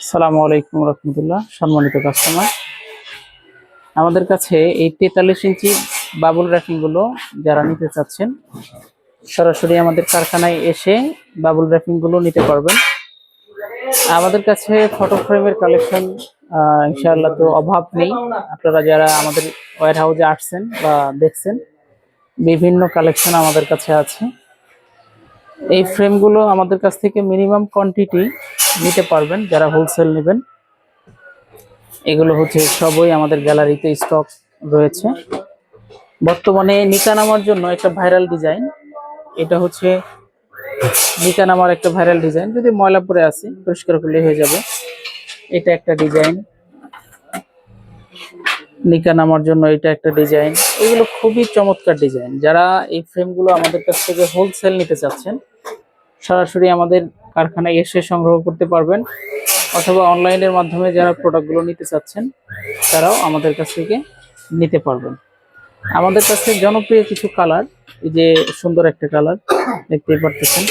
আসসালামু আলাইকুম রহমতুল্লাহ। সম্মানিত কাস্টমার, আমাদের কাছে এই 43 ইঞ্চি বাবুল র্যাপিং গুলো যারা নিতে চাচ্ছেন সরাসরি আমাদের কারখানায় এসে বাবুল র্যাপিং গুলো নিতে পারবেন। আমাদের কাছে ফটো ফ্রেমের কালেকশন ইনশাআল্লাহ তো অভাব নেই। আপনারা যারা আমাদের ওয়্যার হাউসে আসছেন বা দেখছেন, বিভিন্ন কালেকশন আমাদের কাছে আছে। এই ফ্রেমগুলো আমাদের কাছ থেকে মিনিমাম কোয়ান্টিটি নিতে পারবেন যারা হোলসেল নেবেন। এগুলো হচ্ছে সবই আমাদের গ্যালারিতে স্টক রয়েছে। বর্তমানে নিকা নামার জন্য একটা ভাইরাল ডিজাইন, এটা হচ্ছে নিকা নামার একটা ভাইরাল ডিজাইন। যদি ময়লা পড়ে আছে পরিষ্কার করলে হয়ে যাবে। এটা একটা ডিজাইন নিকা নামার জন্য, এটা একটা ডিজাইন। এগুলো খুবই চমৎকার ডিজাইন। যারা এই ফ্রেমগুলো আমাদের কাছ থেকে হোলসেল নিতে চাচ্ছেন সরাসরি আমাদের কারখানায় এসে সংগ্রহ করতে পারবেন, অথবা অনলাইনের মাধ্যমে যারা প্রোডাক্টগুলো নিতে চাচ্ছেন তারাও আমাদের কাছ থেকে নিতে পারবেন। আমাদের কাছে জনপ্রিয় কিছু কালার, এই যে সুন্দর একটা কালার দেখতেই পারতেছেন।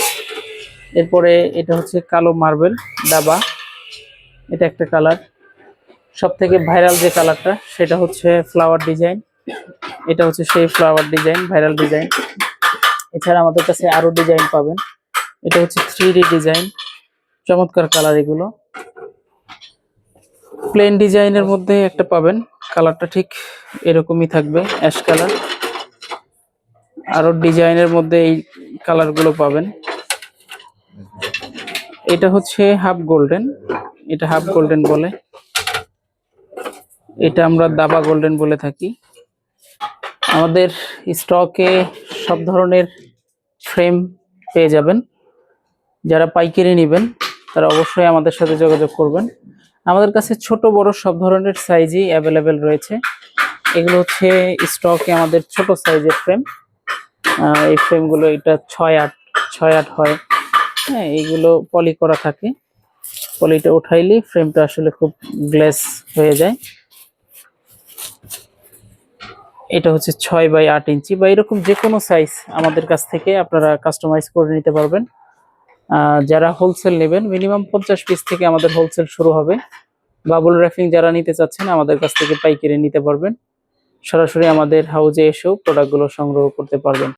এরপরে এটা হচ্ছে কালো মার্বেল দাবা, এটা একটা কালার। সব থেকে ভাইরাল যে কালারটা সেটা হচ্ছে ফ্লাওয়ার ডিজাইন, এটা হচ্ছে সেই ফ্লাওয়ার ডিজাইন, ভাইরাল ডিজাইন। এছাড়া আমাদের কাছে আরো ডিজাইন পাবেন। এটা হচ্ছে 3D ডিজাইন, চমৎকার কালার। এগুলো প্লেন ডিজাইনের মধ্যে একটা পাবেন, কালারটা ঠিক এরকমই থাকবে, অ্যাশ কালার। আরো ডিজাইনের মধ্যে এই কালারগুলো পাবেন। এটা হচ্ছে হাফ গোল্ডেন, এটা হাফ গোল্ডেন বলে, এটা আমরা দাবা গোল্ডেন বলে থাকি। আমাদের স্টকে সব ধরনের ফ্রেম পেয়ে যাবেন। যারা পাইকারি নেবেন তারা অবশ্যই আমাদের সাথে যোগাযোগ করবেন। আমাদের কাছে ছোট বড় সব ধরনের সাইজই অ্যাভেলেবেল রয়েছে। এগুলো হচ্ছে স্টকে আমাদের ছোট সাইজের ফ্রেম। এই ফ্রেমগুলো এটা 6-8 হয়। হ্যাঁ, এইগুলো পলি করা থাকে। পলিটা উঠাইলে ফ্রেমটা আসলে খুব গ্লেস হয়ে যায়। এটা হচ্ছে 6x8 ইঞ্চি বা এরকম যে কোনো সাইজ আমাদের কাছ থেকে আপনারা কাস্টমাইজ করে নিতে পারবেন। যারা হোলসেল নেবেন মিনিমাম 50 পিস থেকে আমাদের হোলসেল শুরু হবে। বাবুল র্যাপিং যারা নিতে চাচ্ছেন আমাদের কাছ থেকে পাইকারি নিতে পারবেন। সরাসরি আমাদের হাউজে এসেও প্রোডাক্টগুলো সংগ্রহ করতে পারবেন।